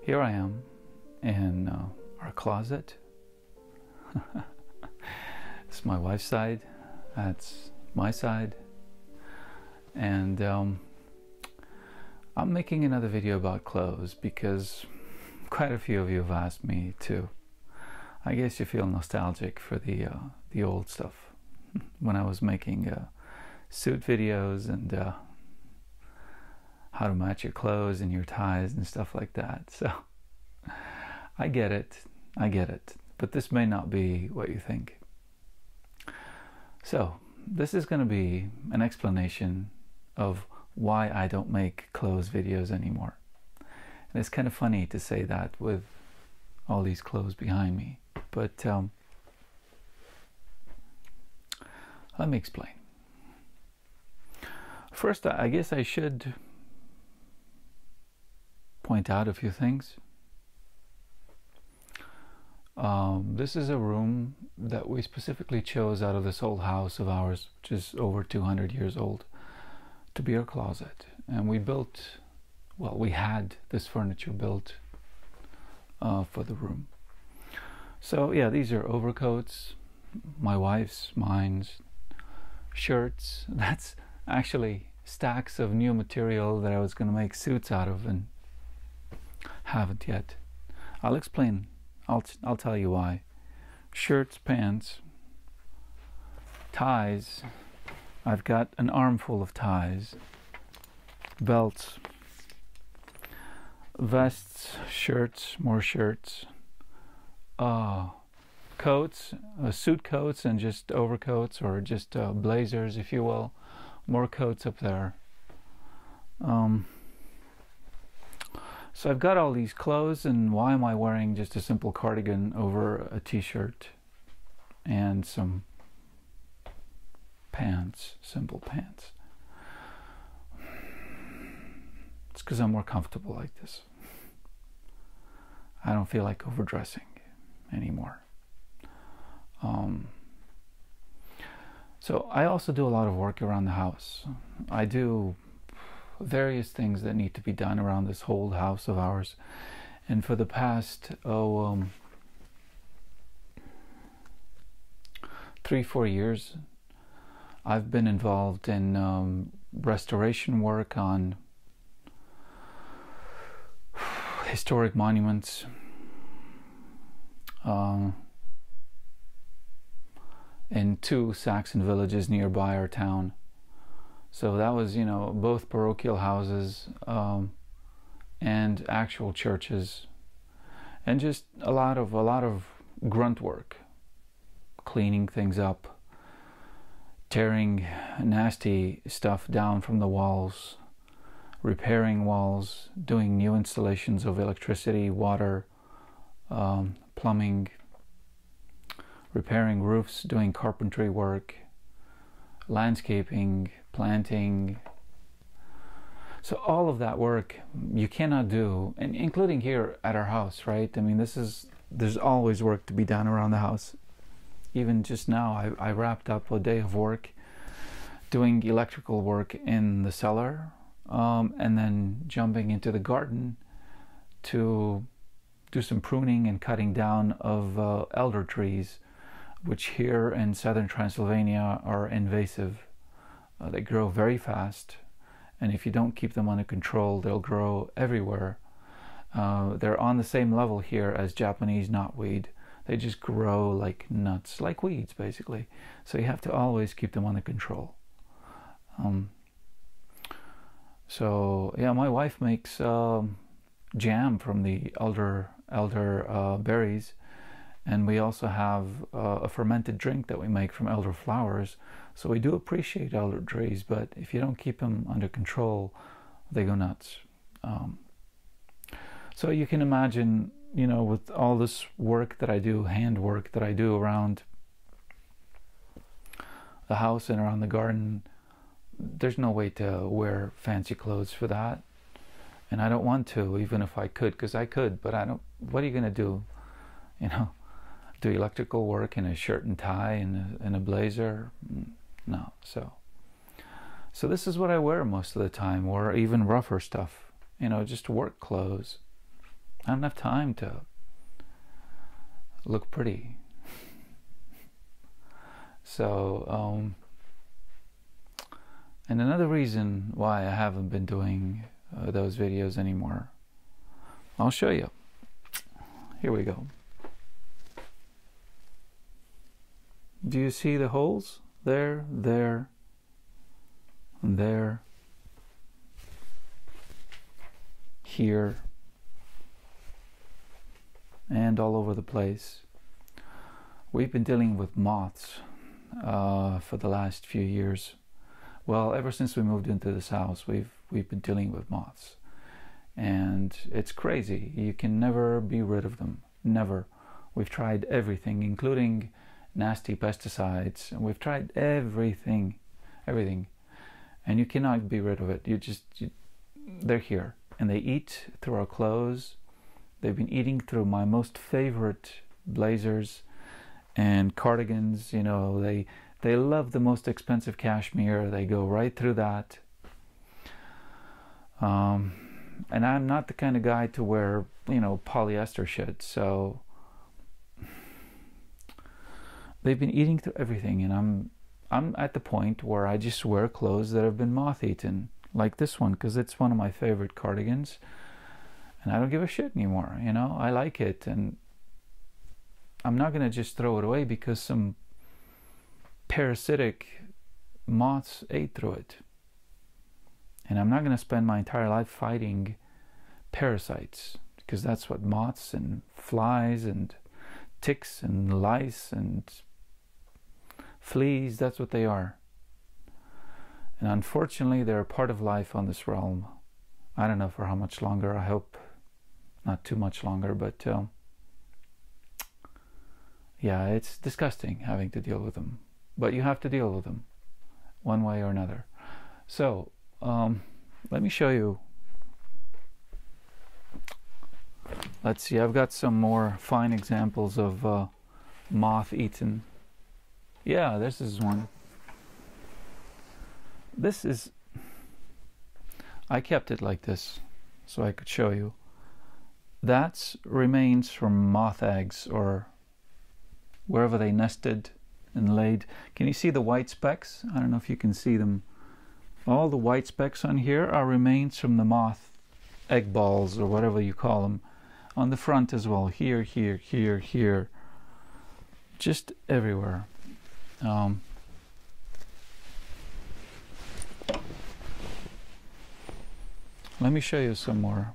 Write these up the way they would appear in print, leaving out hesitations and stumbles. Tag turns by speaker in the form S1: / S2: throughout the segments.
S1: Here I am in our closet. It's my wife's side, that's my side, and I'm making another video about clothes because quite a few of you have asked me to. I guess you feel nostalgic for the old stuff when I was making suit videos and how to match your clothes and your ties and stuff like that. So I get it, but this may not be what you think. So this is going to be an explanation of why I don't make clothes videos anymore. And it's kind of funny to say that with all these clothes behind me, but let me explain. First, I guess I should point out a few things. This is a room that we specifically chose out of this old house of ours, which is over 200 years old, to be our closet. And we built, well, we had this furniture built for the room. So yeah, these are overcoats, my wife's, mine's, shirts. That's actually stacks of new material that I was going to make suits out of and haven't yet. I'll explain. I'll tell you why. Shirts, pants, ties. I've got an armful of ties, belts, vests, shirts, more shirts, coats, suit coats and just overcoats or just blazers, if you will. More coats up there. So I've got all these clothes, and why am I wearing just a simple cardigan over a t-shirt and some pants, simple pants? It's because I'm more comfortable like this. I don't feel like overdressing anymore. So I also do a lot of work around the house. I do various things that need to be done around this whole house of ours, and for the past 3-4 years I've been involved in restoration work on historic monuments, in 2 Saxon villages nearby our town. So that was, you know, both parochial houses and actual churches, and just a lot of grunt work, cleaning things up, tearing nasty stuff down from the walls, repairing walls, doing new installations of electricity, water, plumbing, repairing roofs, doing carpentry work, landscaping, planting. So all of that work you cannot do, and including here at our house, right? I mean, there's always work to be done around the house. Even just now, I wrapped up a day of work doing electrical work in the cellar, and then jumping into the garden to do some pruning and cutting down of elder trees, which here in southern Transylvania are invasive. They grow very fast, and if you don't keep them under control, they'll grow everywhere. They're on the same level here as Japanese knotweed. They just grow like nuts, like weeds basically. So you have to always keep them under control. So yeah, my wife makes jam from the elder berries. And we also have a fermented drink that we make from elder flowers. So we do appreciate elder trees, but if you don't keep them under control, they go nuts. So you can imagine, you know, with all this work that I do, hand work that I do around the house and around the garden, there's no way to wear fancy clothes for that. And I don't want to, even if I could, because I could, but I don't. What are you going to do? You know? Do electrical work in a shirt and tie and a blazer? No. So this is what I wear most of the time, or even rougher stuff, you know, just work clothes. I don't have time to look pretty. So, and another reason why I haven't been doing those videos anymore, I'll show you. Here we go. Do you see the holes? There, there, and there, here, and all over the place. We've been dealing with moths for the last few years. Well, ever since we moved into this house, we've been dealing with moths, and it's crazy. You can never be rid of them. Never. We've tried everything, including nasty pesticides, and we've tried everything, and you cannot be rid of it. They're here, and they eat through our clothes. They've been eating through my most favorite blazers and cardigans. You know, they love the most expensive cashmere. They go right through that. And I'm not the kind of guy to wear, you know, polyester shit. So they've been eating through everything, and I'm at the point where I just wear clothes that have been moth-eaten, like this one, because it's one of my favorite cardigans, and I don't give a shit anymore. You know, I like it, and I'm not gonna just throw it away because some parasitic moths ate through it. And I'm not gonna spend my entire life fighting parasites, because that's what moths and flies and ticks and lice and fleas, that's what they are. And unfortunately, they're a part of life on this realm. I don't know for how much longer. I hope not too much longer, but yeah, it's disgusting having to deal with them. But you have to deal with them one way or another. So let me show you. Let's see, I've got some more fine examples of moth-eaten. Yeah, this is one. This is, I kept it like this so I could show you. That's remains from moth eggs, or wherever they nested and laid. Can you see the white specks? I don't know if you can see them. All the white specks on here are remains from the moth egg balls, or whatever you call them, on the front as well. Here, here, here, here, just everywhere. Let me show you some more.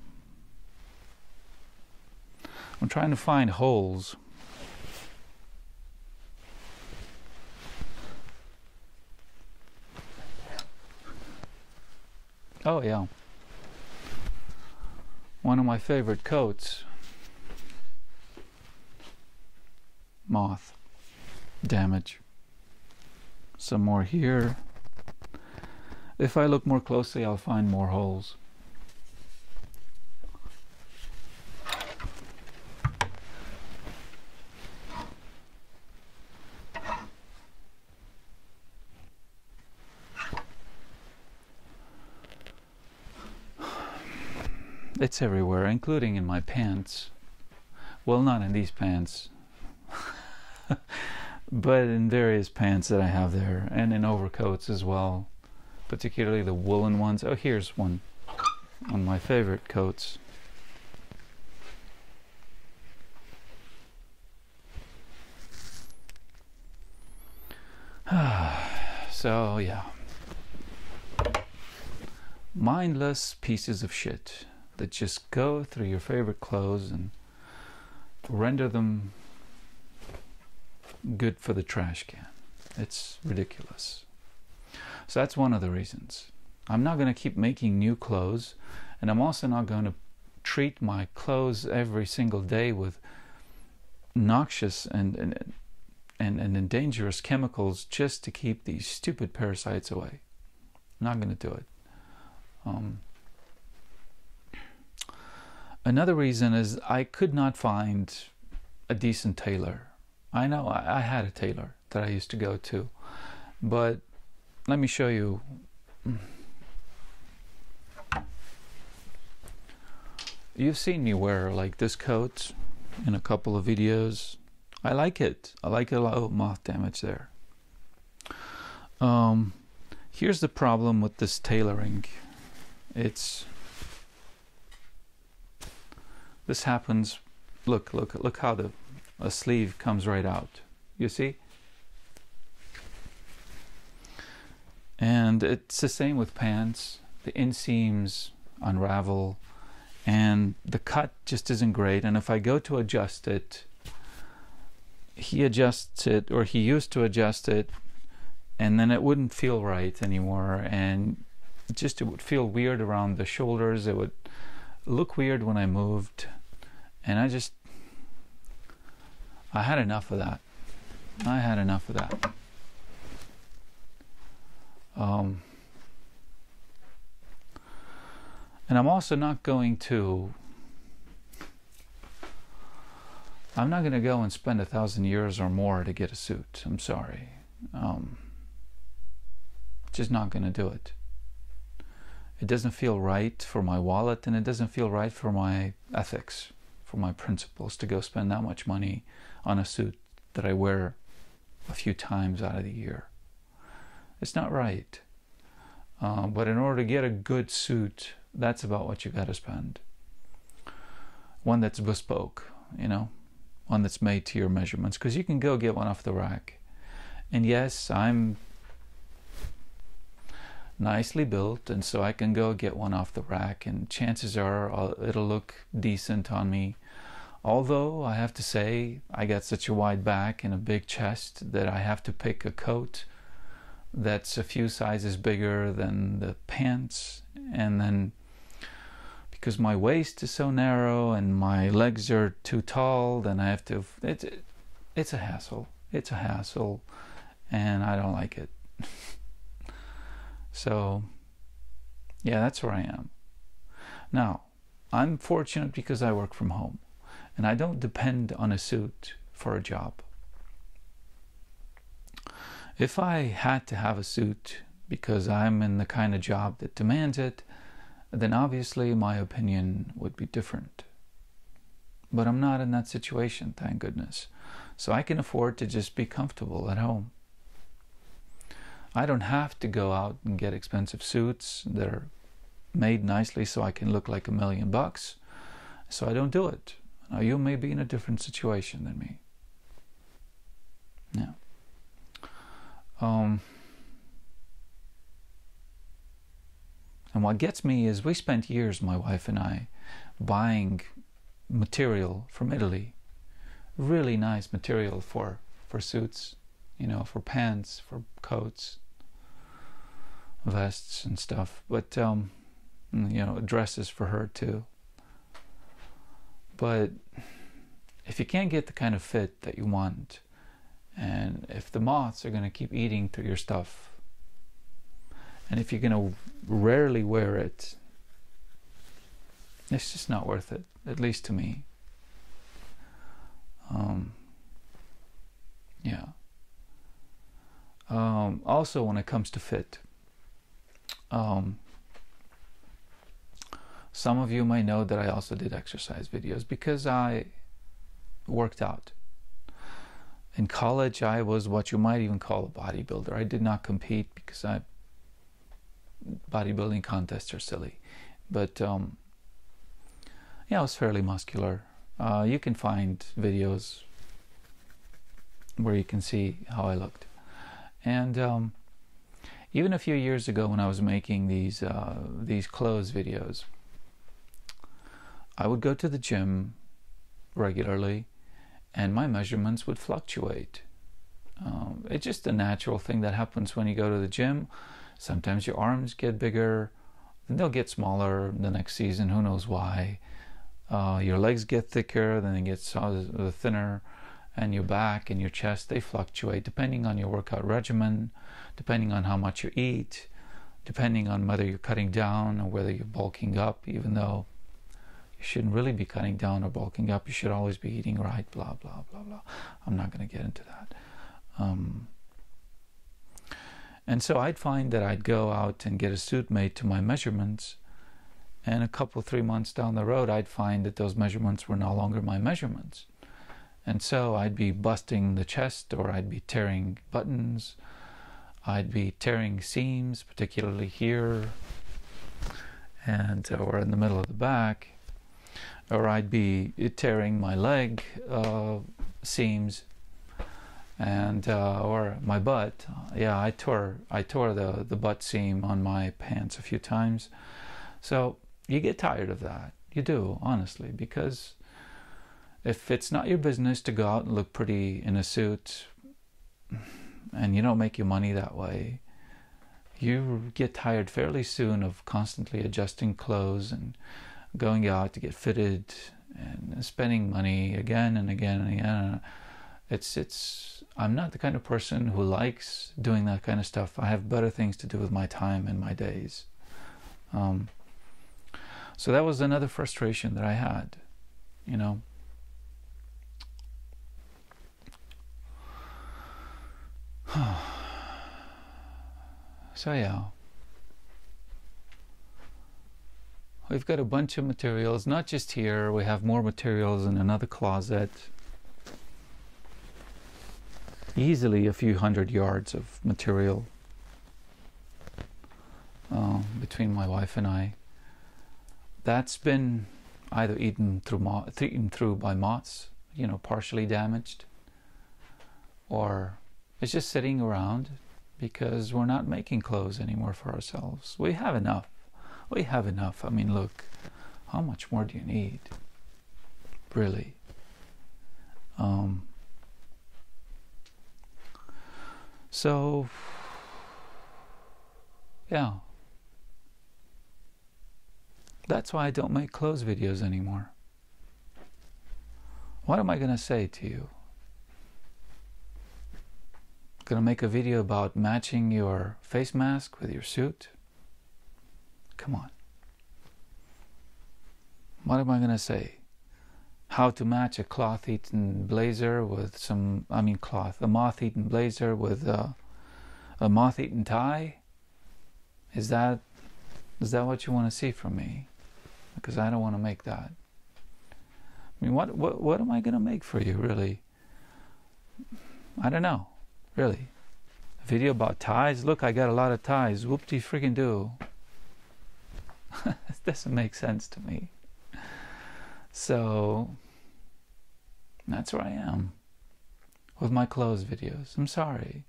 S1: I'm trying to find holes. Oh yeah, one of my favorite coats. Moth damage. Some more here. If I look more closely, I'll find more holes. It's everywhere, including in my pants. Well, not in these pants, but in various pants that I have there, and in overcoats as well, particularly the woolen ones. Oh, here's one on my favorite coats. So yeah, mindless pieces of shit that just go through your favorite clothes and render them good for the trash can. It's ridiculous. So that's one of the reasons. I'm not going to keep making new clothes, and I'm also not going to treat my clothes every single day with noxious and dangerous chemicals just to keep these stupid parasites away. I'm not going to do it. Another reason is I could not find a decent tailor. I know I had a tailor that I used to go to, but let me show you. you've seen me wear like this coat in a couple of videos. I like it. I like it a lot. Oh, moth damage there. Here's the problem with this tailoring. This happens. Look how the sleeve comes right out. You see? And it's the same with pants. The inseams unravel, and the cut just isn't great. And if I go to adjust it, he adjusts it, or he used to adjust it, and then it wouldn't feel right anymore, and it would feel weird around the shoulders. It would look weird when I moved, and I had enough of that. I had enough of that. And I'm also not going to go and spend 1,000 years or more to get a suit. I'm sorry. Just not going to do it. It doesn't feel right for my wallet, and it doesn't feel right for my ethics, for my principles, to go spend that much money on a suit that I wear a few times out of the year. It's not right. But in order to get a good suit, that's about what you got to spend. One that's bespoke, one that's made to your measurements, because you can go get one off the rack. And yes, I'm nicely built, and so I can go get one off the rack, and chances are it'll look decent on me. Although I have to say, I got such a wide back and a big chest that I have to pick a coat that's a few sizes bigger than the pants, and then because my waist is so narrow and my legs are too tall, then I have to, it's a hassle. It's a hassle, and I don't like it. So yeah, that's where I am now. I'm fortunate because I work from home, and I don't depend on a suit for a job. If I had to have a suit because I'm in the kind of job that demands it, then obviously my opinion would be different. But I'm not in that situation, thank goodness. So I can afford to just be comfortable at home. I don't have to go out and get expensive suits that are made nicely so I can look like $1 million. So I don't do it. Now, you may be in a different situation than me. Yeah. And what gets me is we spent years, my wife and I, buying material from Italy. Really nice material for suits, for pants, for coats, vests and stuff. But, dresses for her too. But if you can't get the kind of fit that you want, and if the moths are going to keep eating through your stuff, and if you're going to rarely wear it, it's just not worth it, at least to me. Yeah. Also, when it comes to fit, some of you may know that I also did exercise videos because I worked out. In college, I was what you might even call a bodybuilder. I did not compete because bodybuilding contests are silly. But I was fairly muscular. You can find videos where you can see how I looked. And even a few years ago, when I was making these clothes videos, I would go to the gym regularly, and my measurements would fluctuate. It's just a natural thing that happens when you go to the gym. Sometimes your arms get bigger, then they'll get smaller the next season, who knows why. Your legs get thicker, then they get thinner, and your back and your chest, they fluctuate depending on your workout regimen, depending on how much you eat, depending on whether you're cutting down or whether you're bulking up, even though you shouldn't really be cutting down or bulking up. You should always be eating right, blah, blah, blah, blah. I'm not going to get into that. And so I'd find that I'd go out and get a suit made to my measurements, and a couple 3 months down the road I'd find that those measurements were no longer my measurements, and so I'd be busting the chest, or I'd be tearing buttons, I'd be tearing seams, particularly here and or in the middle of the back, or I'd be tearing my leg seams, and or my butt. Yeah, I tore the butt seam on my pants a few times. So you get tired of that. You do, honestly, because if it's not your business to go out and look pretty in a suit, and you don't make your money that way, you get tired fairly soon of constantly adjusting clothes and going out to get fitted and spending money again and again and again. I'm not the kind of person who likes doing that kind of stuff. I have better things to do with my time and my days. So that was another frustration that I had, you know. So yeah, we've got a bunch of materials, not just here. We have more materials in another closet. Easily a few 100 yards of material between my wife and I. That's been either eaten through by moths, you know, partially damaged, or it's just sitting around because we're not making clothes anymore for ourselves. We have enough. We have enough. I mean, look, how much more do you need? Really? So, yeah. That's why I don't make clothes videos anymore. What am I going to say to you? Gonna make a video about matching your face mask with your suit? Come on. What am I gonna say? How to match a cloth-eaten blazer with a moth-eaten blazer with a moth-eaten tie? Is that what you want to see from me? Because I don't want to make that. I mean, what am I gonna make for you, really? I don't know. Really? A video about ties? Look, I got a lot of ties. Whoop-de-freaking-do. It doesn't make sense to me. So, that's where I am with my clothes videos. I'm sorry.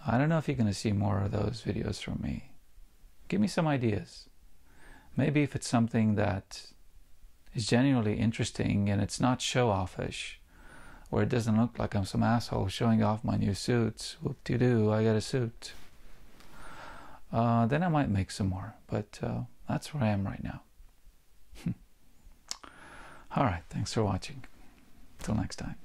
S1: I don't know if you're going to see more of those videos from me. Give me some ideas. Maybe if it's something that is genuinely interesting and it's not show-off-ish, or it doesn't look like I'm some asshole showing off my new suits. Whoop-de-doo, I got a suit. Then I might make some more. But that's where I am right now. Alright, thanks for watching. Till next time.